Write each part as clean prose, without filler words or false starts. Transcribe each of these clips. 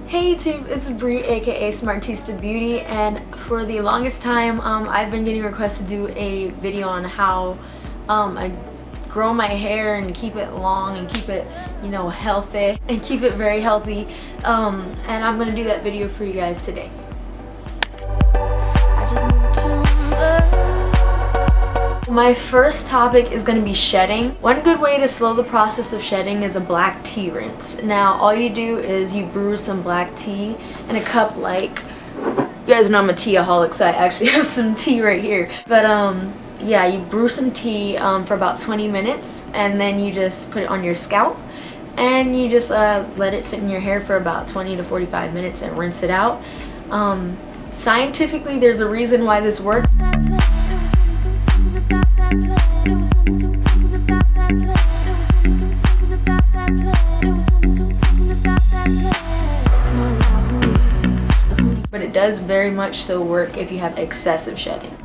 Hey YouTube, it's Bri aka SMARTISTA Beauty, and for the longest time I've been getting requests to do a video on how I grow my hair and keep it long and keep it, you know, healthy and keep it very healthy, and I'm gonna do that video for you guys today. My first topic is going to be shedding. One good way to slow the process of shedding is a black tea rinse. Now all you do is you brew some black tea in a cup, like, you guys know I'm a teaaholic, so I actually have some tea right here. But yeah, you brew some tea for about 20 minutes, and then you just put it on your scalp, and you just let it sit in your hair for about 20 to 45 minutes and rinse it out. Scientifically, there's a reason why this works. But it does very much so work if you have excessive shedding.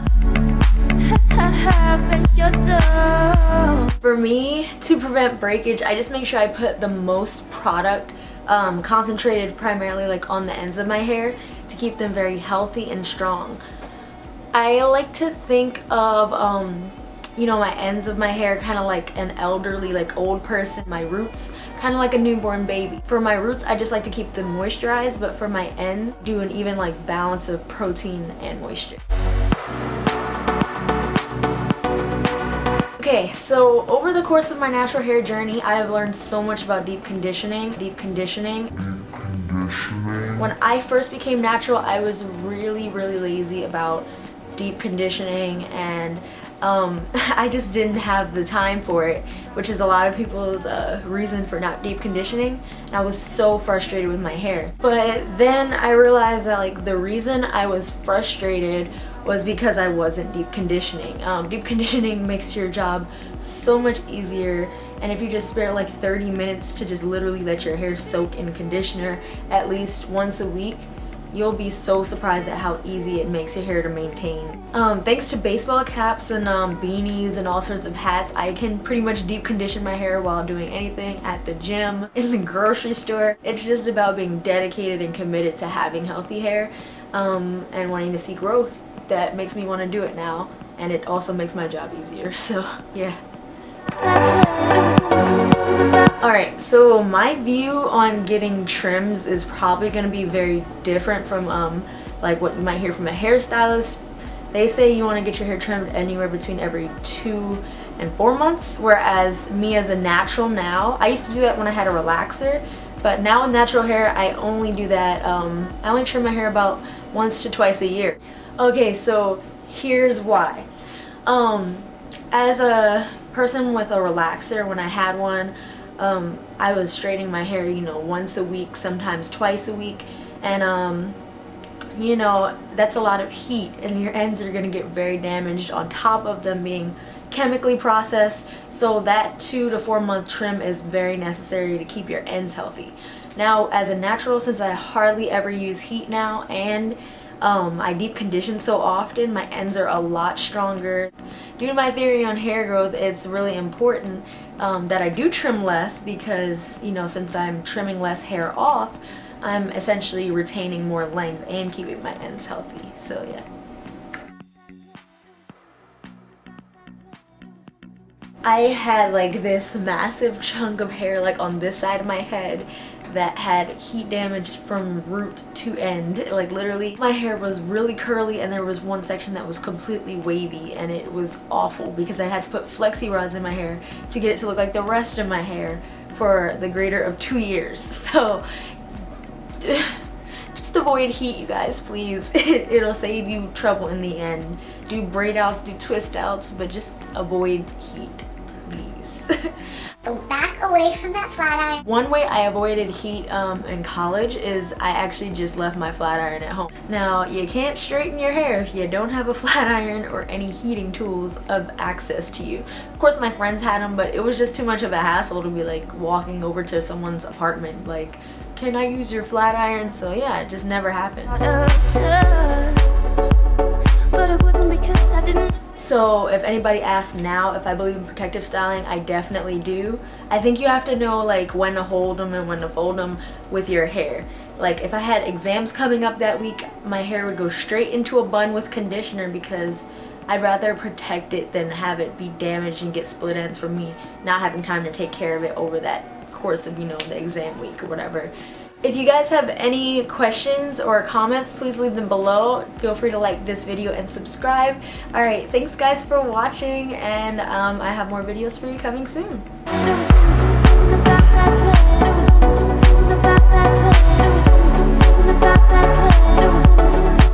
For me, to prevent breakage, I just make sure I put the most product concentrated primarily like on the ends of my hair to keep them very healthy and strong. I like to think of you know, my ends of my hair kind of like an elderly, like old person. My roots kind of like a newborn baby. For my roots, I just like to keep them moisturized, but for my ends, do an even like balance of protein and moisture. Okay, so over the course of my natural hair journey, I have learned so much about deep conditioning. When I first became natural, I was really lazy about deep conditioning, and I just didn't have the time for it, which is a lot of people's reason for not deep conditioning, and I was so frustrated with my hair. But then I realized that like the reason I was frustrated was because I wasn't deep conditioning. Deep conditioning makes your job so much easier, and if you just spare like 30 minutes to just literally let your hair soak in conditioner at least once a week, you'll be so surprised at how easy it makes your hair to maintain. Thanks to baseball caps and beanies and all sorts of hats, I can pretty much deep condition my hair while doing anything at the gym, in the grocery store. It's just about being dedicated and committed to having healthy hair and wanting to see growth that makes me want to do it now, and it also makes my job easier, so yeah. Alright, so my view on getting trims is probably going to be very different from like what you might hear from a hairstylist. They say you want to get your hair trimmed anywhere between every 2 and 4 months, whereas me as a natural now, I used to do that when I had a relaxer, but now with natural hair I only do that, I only trim my hair about once to twice a year. Okay, so here's why. As a person with a relaxer, when I had one, I was straightening my hair, you know, once a week, sometimes twice a week, and you know, that's a lot of heat, and your ends are gonna get very damaged on top of them being chemically processed. So that 2 to 4 month trim is very necessary to keep your ends healthy. Now as a natural, since I hardly ever use heat now, and I deep condition so often, my ends are a lot stronger. Due to my theory on hair growth, it's really important that I do trim less, because, you know, since I'm trimming less hair off, I'm essentially retaining more length and keeping my ends healthy. So yeah. I had like this massive chunk of hair like on this side of my head that had heat damage from root to end. Like literally my hair was really curly, and there was one section that was completely wavy, and it was awful because I had to put flexi rods in my hair to get it to look like the rest of my hair for the greater of 2 years. So just avoid heat, you guys, please. It'll save you trouble in the end. Do braid outs, do twist outs, but just avoid heat, please. So back away from that flat iron. One way I avoided heat in college is I actually just left my flat iron at home. Now, you can't straighten your hair if you don't have a flat iron or any heating tools of access to you. Of course my friends had them, but it was just too much of a hassle to be like walking over to someone's apartment like, can I use your flat iron? So yeah, it just never happened. So if anybody asks now if I believe in protective styling, I definitely do. I think you have to know like when to hold them and when to fold them with your hair. Like if I had exams coming up that week, my hair would go straight into a bun with conditioner because I'd rather protect it than have it be damaged and get split ends from me not having time to take care of it over that course of, you know, the exam week or whatever. If you guys have any questions or comments, please leave them below. Feel free to like this video and subscribe. Alright, thanks guys for watching, and I have more videos for you coming soon. There was something about that play.